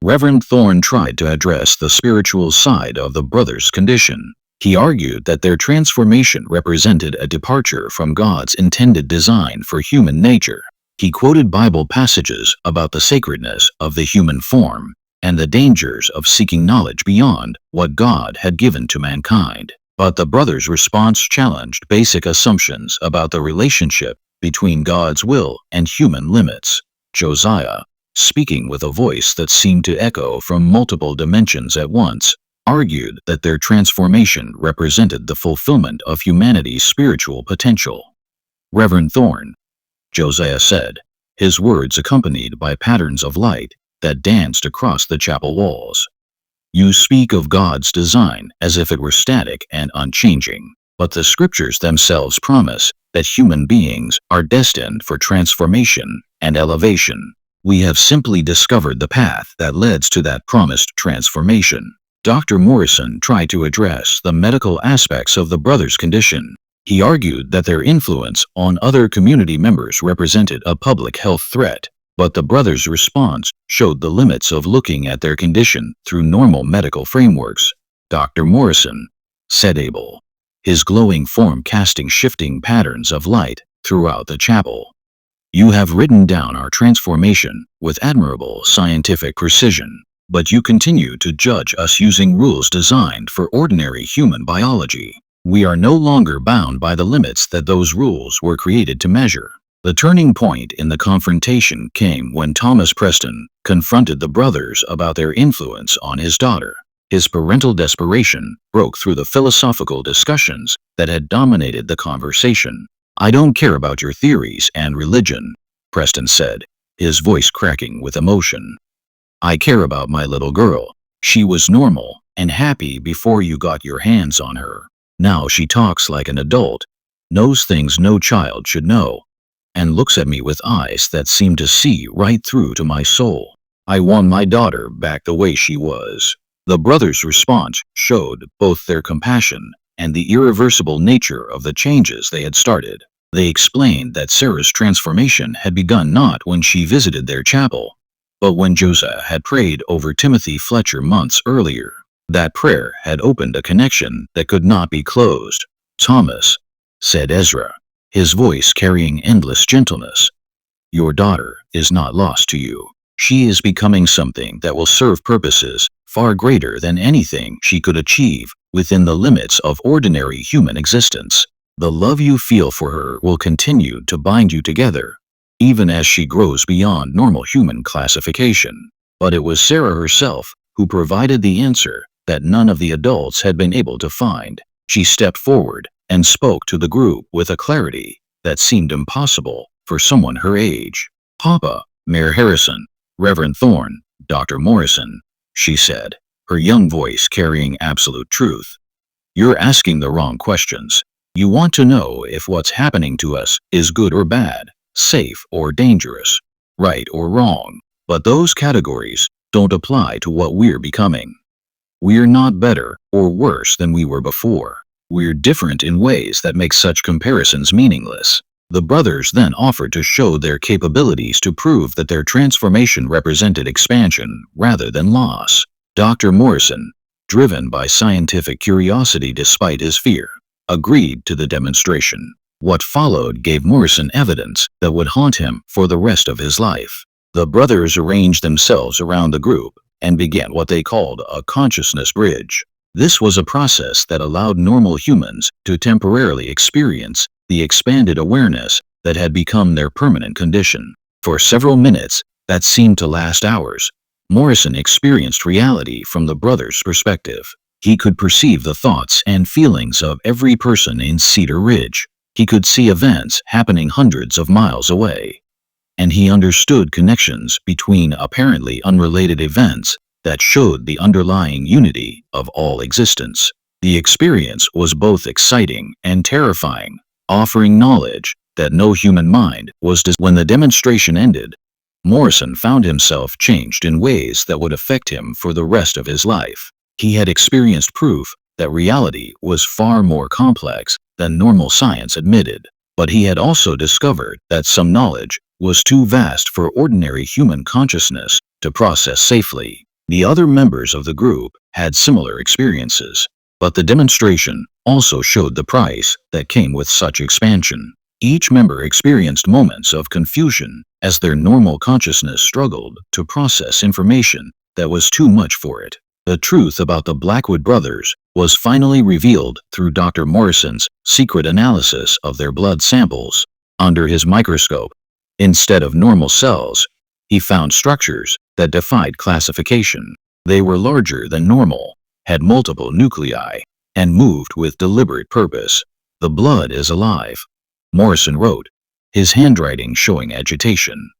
Reverend Thorne tried to address the spiritual side of the brothers' condition. He argued that their transformation represented a departure from God's intended design for human nature. He quoted Bible passages about the sacredness of the human form and the dangers of seeking knowledge beyond what God had given to mankind. But the brothers' response challenged basic assumptions about the relationship between God's will and human limits. Josiah, speaking with a voice that seemed to echo from multiple dimensions at once, argued that their transformation represented the fulfillment of humanity's spiritual potential. Reverend Thorne, Josiah said, his words accompanied by patterns of light that danced across the chapel walls. You speak of God's design as if it were static and unchanging, but the scriptures themselves promise that human beings are destined for transformation and elevation. We have simply discovered the path that leads to that promised transformation. Dr. Morrison tried to address the medical aspects of the brothers' condition. He argued that their influence on other community members represented a public health threat, but the brothers' response showed the limits of looking at their condition through normal medical frameworks. Dr. Morrison, said Abel, his glowing form casting shifting patterns of light throughout the chapel. You have written down our transformation with admirable scientific precision, but you continue to judge us using rules designed for ordinary human biology. We are no longer bound by the limits that those rules were created to measure. The turning point in the confrontation came when Thomas Preston confronted the brothers about their influence on his daughter. His parental desperation broke through the philosophical discussions that had dominated the conversation. I don't care about your theories and religion, Preston said, his voice cracking with emotion. I care about my little girl. She was normal and happy before you got your hands on her. Now she talks like an adult, knows things no child should know, and looks at me with eyes that seem to see right through to my soul. I want my daughter back the way she was. The brothers' response showed both their compassion and the irreversible nature of the changes they had started. They explained that Sarah's transformation had begun not when she visited their chapel, but when Josiah had prayed over Timothy Fletcher months earlier. That prayer had opened a connection that could not be closed. Thomas, said Ezra, his voice carrying endless gentleness, your daughter is not lost to you. She is becoming something that will serve purposes far greater than anything she could achieve within the limits of ordinary human existence. The love you feel for her will continue to bind you together, even as she grows beyond normal human classification. But it was Sarah herself who provided the answer that none of the adults had been able to find. She stepped forward and spoke to the group with a clarity that seemed impossible for someone her age. Papa, Mayor Harrison, Reverend Thorne, Dr. Morrison, she said, her young voice carrying absolute truth. You're asking the wrong questions. You want to know if what's happening to us is good or bad, safe or dangerous, right or wrong. But those categories don't apply to what we're becoming. We're not better or worse than we were before. We're different in ways that make such comparisons meaningless. The brothers then offered to show their capabilities to prove that their transformation represented expansion rather than loss. Dr. Morrison, driven by scientific curiosity despite his fear, agreed to the demonstration. What followed gave Morrison evidence that would haunt him for the rest of his life. The brothers arranged themselves around the group and began what they called a consciousness bridge. This was a process that allowed normal humans to temporarily experience the expanded awareness that had become their permanent condition. For several minutes, that seemed to last hours, Morrison experienced reality from the brothers' perspective. He could perceive the thoughts and feelings of every person in Cedar Ridge. He could see events happening hundreds of miles away. And he understood connections between apparently unrelated events that showed the underlying unity of all existence. The experience was both exciting and terrifying, offering knowledge that no human mind was. When the demonstration ended, Morrison found himself changed in ways that would affect him for the rest of his life. He had experienced proof that reality was far more complex than normal science admitted, but he had also discovered that some knowledge was too vast for ordinary human consciousness to process safely. The other members of the group had similar experiences, but the demonstration also showed the price that came with such expansion. Each member experienced moments of confusion as their normal consciousness struggled to process information that was too much for it. The truth about the Blackwood brothers was finally revealed through Dr. Morrison's secret analysis of their blood samples. Under his microscope, instead of normal cells, he found structures that defied classification. They were larger than normal, had multiple nuclei, and moved with deliberate purpose. "The blood is alive," Morrison wrote, his handwriting showing agitation.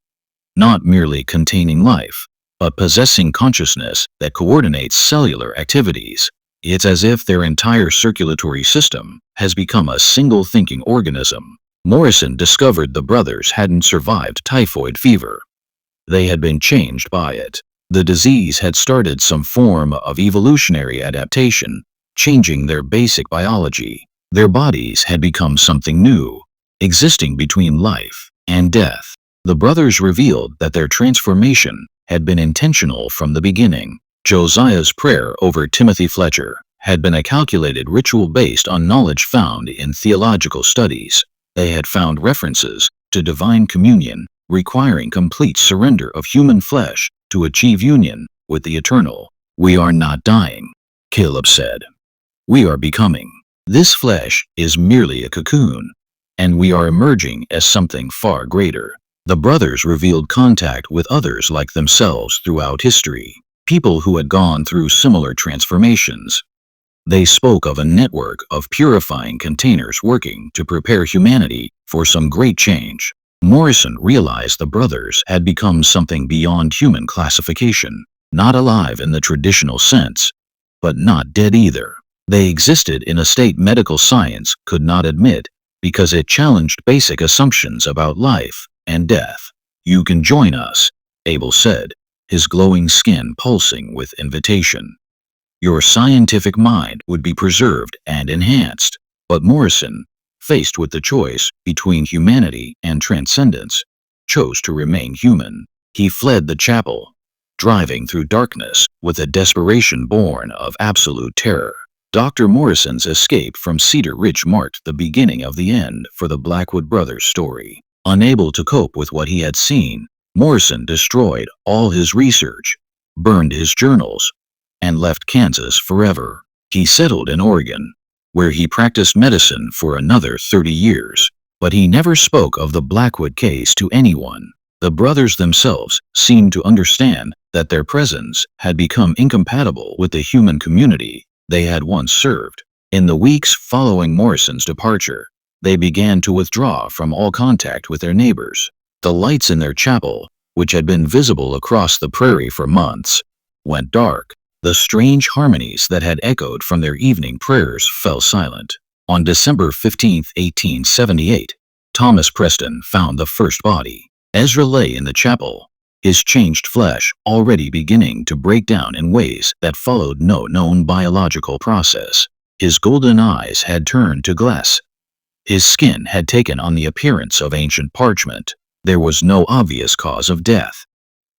"Not merely containing life, but possessing consciousness that coordinates cellular activities. It's as if their entire circulatory system has become a single thinking organism." Morrison discovered the brothers hadn't survived typhoid fever. They had been changed by it. The disease had started some form of evolutionary adaptation, changing their basic biology. Their bodies had become something new, existing between life and death. The brothers revealed that their transformation had been intentional from the beginning. Josiah's prayer over Timothy Fletcher had been a calculated ritual based on knowledge found in theological studies. They had found references to divine communion requiring complete surrender of human flesh to achieve union with the eternal. "We are not dying," Caleb said. "We are becoming. This flesh is merely a cocoon, and we are emerging as something far greater." The brothers revealed contact with others like themselves throughout history, people who had gone through similar transformations. They spoke of a network of purifying containers working to prepare humanity for some great change. Morrison realized the brothers had become something beyond human classification, not alive in the traditional sense, but not dead either. They existed in a state medical science could not admit because it challenged basic assumptions about life and death. "You can join us," Abel said, his glowing skin pulsing with invitation. "Your scientific mind would be preserved and enhanced." But Morrison, faced with the choice between humanity and transcendence, chose to remain human. He fled the chapel, driving through darkness with a desperation born of absolute terror. Dr. Morrison's escape from Cedar Ridge marked the beginning of the end for the Blackwood brothers' story. Unable to cope with what he had seen, Morrison destroyed all his research, burned his journals, and left Kansas forever. He settled in Oregon, where he practiced medicine for another 30 years. But he never spoke of the Blackwood case to anyone. The brothers themselves seemed to understand that their presence had become incompatible with the human community they had once served. In the weeks following Morrison's departure, they began to withdraw from all contact with their neighbors. The lights in their chapel, which had been visible across the prairie for months, went dark. The strange harmonies that had echoed from their evening prayers fell silent. On December 15, 1878, Thomas Preston found the first body. Ezra lay in the chapel, his changed flesh already beginning to break down in ways that followed no known biological process. His golden eyes had turned to glass. His skin had taken on the appearance of ancient parchment. There was no obvious cause of death.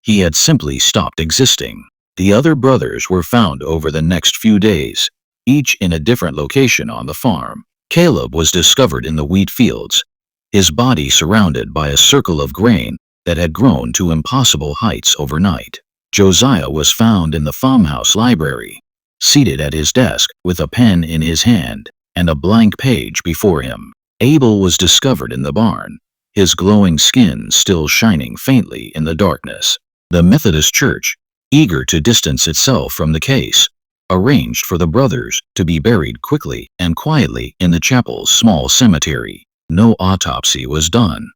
He had simply stopped existing. The other brothers were found over the next few days, each in a different location on the farm. Caleb was discovered in the wheat fields, his body surrounded by a circle of grain that had grown to impossible heights overnight. Josiah was found in the farmhouse library, seated at his desk with a pen in his hand and a blank page before him. Abel was discovered in the barn, his glowing skin still shining faintly in the darkness. The Methodist Church, eager to distance itself from the case, arranged for the brothers to be buried quickly and quietly in the chapel's small cemetery. No autopsy was done.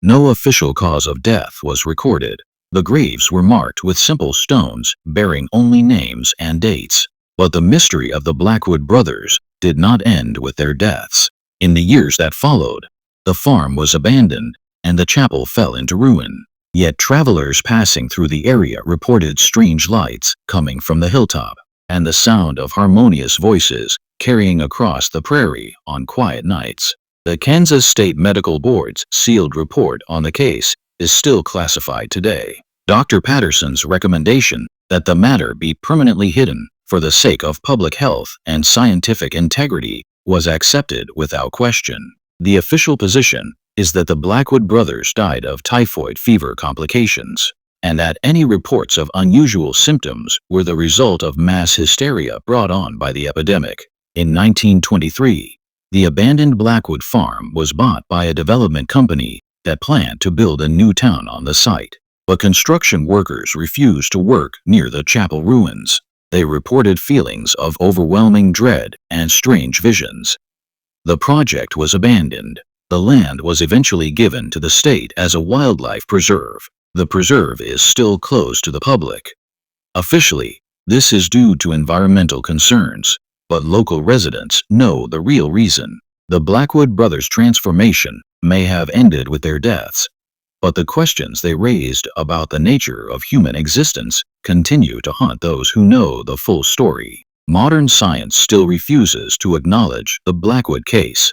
No official cause of death was recorded. The graves were marked with simple stones bearing only names and dates. But the mystery of the Blackwood brothers did not end with their deaths. In the years that followed, the farm was abandoned and the chapel fell into ruin. Yet travelers passing through the area reported strange lights coming from the hilltop, and the sound of harmonious voices carrying across the prairie on quiet nights. The Kansas State Medical Board's sealed report on the case is still classified today. Dr. Patterson's recommendation that the matter be permanently hidden for the sake of public health and scientific integrity was accepted without question. The official position is that the Blackwood brothers died of typhoid fever complications. and that any reports of unusual symptoms were the result of mass hysteria brought on by the epidemic. In 1923, the abandoned Blackwood farm was bought by a development company that planned to build a new town on the site. But construction workers refused to work near the chapel ruins. They reported feelings of overwhelming dread and strange visions. The project was abandoned. The land was eventually given to the state as a wildlife preserve. The preserve is still closed to the public. Officially, this is due to environmental concerns, but local residents know the real reason. The Blackwood brothers' transformation may have ended with their deaths, but the questions they raised about the nature of human existence continue to haunt those who know the full story. Modern science still refuses to acknowledge the Blackwood case,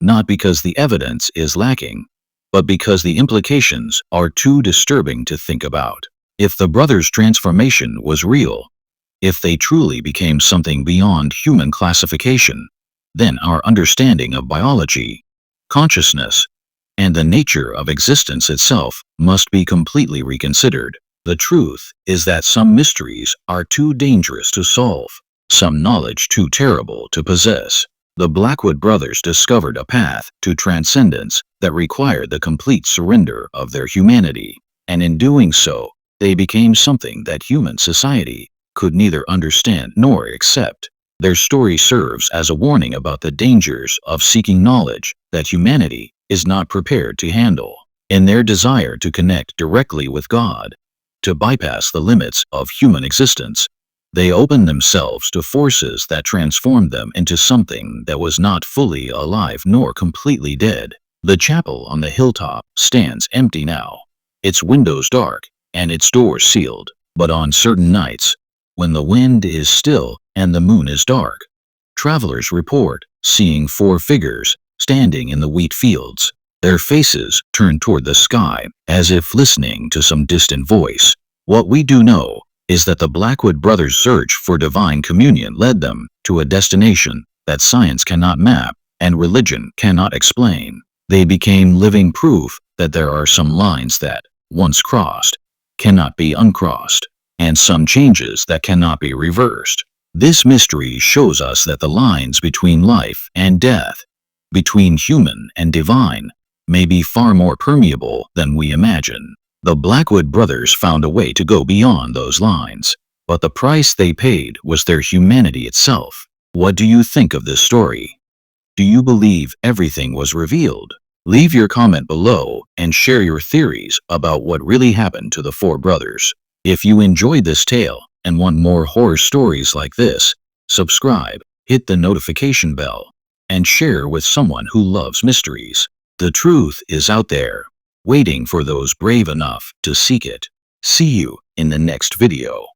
not because the evidence is lacking, but because the implications are too disturbing to think about. If the brothers' transformation was real, if they truly became something beyond human classification, then our understanding of biology, consciousness, and the nature of existence itself must be completely reconsidered. The truth is that some mysteries are too dangerous to solve, some knowledge too terrible to possess. The Blackwood brothers discovered a path to transcendence that required the complete surrender of their humanity, and in doing so, they became something that human society could neither understand nor accept. Their story serves as a warning about the dangers of seeking knowledge that humanity is not prepared to handle. In their desire to connect directly with God, to bypass the limits of human existence, they opened themselves to forces that transformed them into something that was not fully alive nor completely dead. The chapel on the hilltop stands empty now, its windows dark and its doors sealed. But on certain nights, when the wind is still and the moon is dark, travelers report seeing 4 figures standing in the wheat fields, their faces turned toward the sky as if listening to some distant voice. What we do know is that the Blackwood brothers' search for divine communion led them to a destination that science cannot map and religion cannot explain. They became living proof that there are some lines that, once crossed, cannot be uncrossed, and some changes that cannot be reversed. This mystery shows us that the lines between life and death, between human and divine, may be far more permeable than we imagine. The Blackwood brothers found a way to go beyond those lines, but the price they paid was their humanity itself. What do you think of this story? Do you believe everything was revealed? Leave your comment below and share your theories about what really happened to the 4 brothers. If you enjoyed this tale and want more horror stories like this, subscribe, hit the notification bell, and share with someone who loves mysteries. The truth is out there, waiting for those brave enough to seek it. See you in the next video.